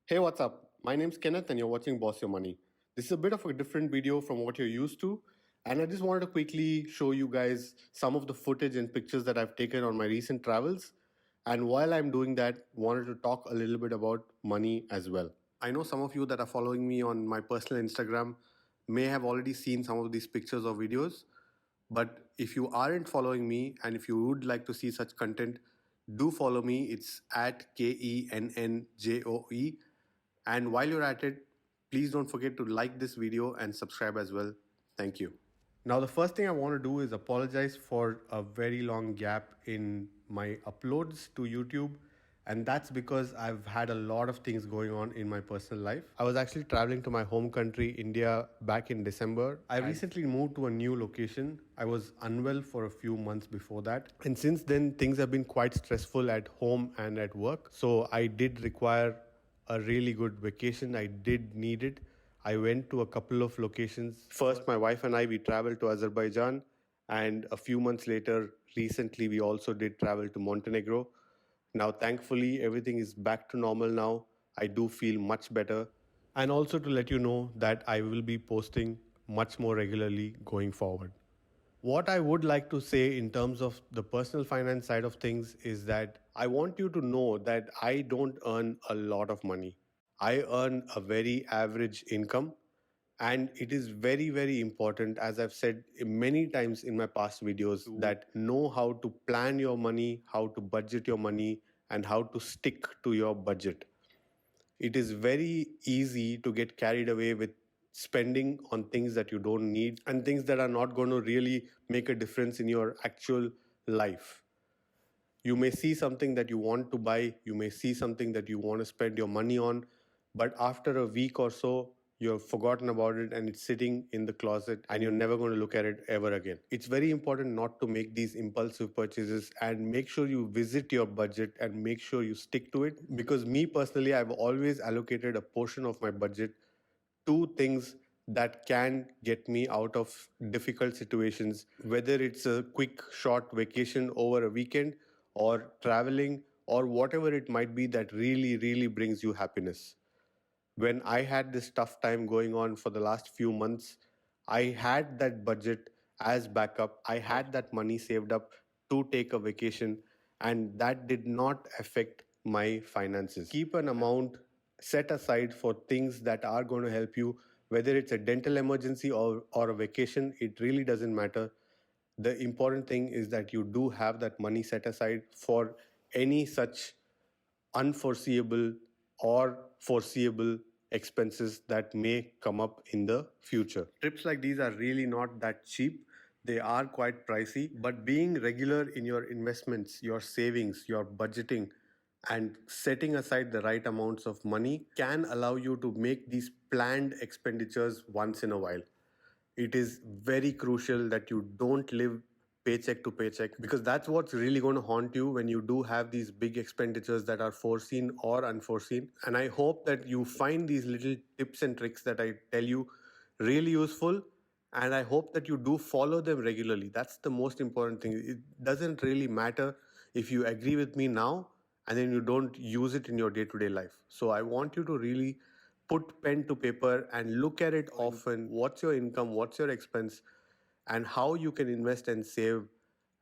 Hey, what's up? My name's Kenneth and you're watching Boss Your Money. This is a bit of a different video from what you're used to, and I just wanted to quickly show you guys some of the footage and pictures that I've taken on my recent travels. And while I'm doing that, wanted to talk a little bit about money as well. I know some of you that are following me on my personal Instagram may have already seen some of these pictures or videos, but if you aren't following me and if you would like to see such content, do follow me. It's at KENNJOE. And while you're at it, please don't forget to like this video and subscribe as well. Thank you. Now, the first thing I want to do is apologize for a very long gap in my uploads to YouTube. And that's because I've had a lot of things going on in my personal life. I was actually traveling to my home country, India, back in December. I recently moved to a new location. I was unwell for a few months before that. And since then, things have been quite stressful at home and at work. So I did require a really good vacation. I did need it. I went to a couple of locations. First, my wife and I, we traveled to Azerbaijan. And a few months later, recently, we also did travel to Montenegro. Now, thankfully, everything is back to normal now. I do feel much better. And also to let you know that I will be posting much more regularly going forward. What I would like to say in terms of the personal finance side of things is that I want you to know that I don't earn a lot of money. I earn a very average income, and it is very, very important, as I've said many times in my past videos, that know how to plan your money, how to budget your money, and how to stick to your budget. It is very easy to get carried away with spending on things that you don't need and things that are not going to really make a difference in your actual life. You may see something that you want to buy, you may see something that you want to spend your money on, but after a week or so, you've forgotten about it and it's sitting in the closet and you're never going to look at it ever again. It's very important not to make these impulsive purchases and make sure you visit your budget and make sure you stick to it. Because me personally, I've always allocated a portion of my budget to things that can get me out of difficult situations, whether it's a quick, short vacation over a weekend or traveling or whatever it might be that really, really brings you happiness. When I had this tough time going on for the last few months, I had that budget as backup. I had that money saved up to take a vacation, and that did not affect my finances. Keep an amount set aside for things that are going to help you, whether it's a dental emergency or a vacation, it really doesn't matter. The important thing is that you do have that money set aside for any such unforeseeable or foreseeable expenses that may come up in the future. Trips like these are really not that cheap. They are quite pricey, but being regular in your investments, your savings, your budgeting, and setting aside the right amounts of money can allow you to make these planned expenditures once in a while. It is very crucial that you don't live paycheck to paycheck, because that's what's really going to haunt you when you do have these big expenditures that are foreseen or unforeseen. And I hope that you find these little tips and tricks that I tell you really useful, and I hope that you do follow them regularly. That's the most important thing. It doesn't really matter if you agree with me now and then you don't use it in your day-to-day life. So I want you to really put pen to paper and look at it often. What's your income, what's your expense, and how you can invest and save.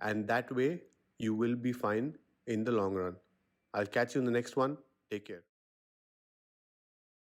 And that way, you will be fine in the long run. I'll catch you in the next one. Take care.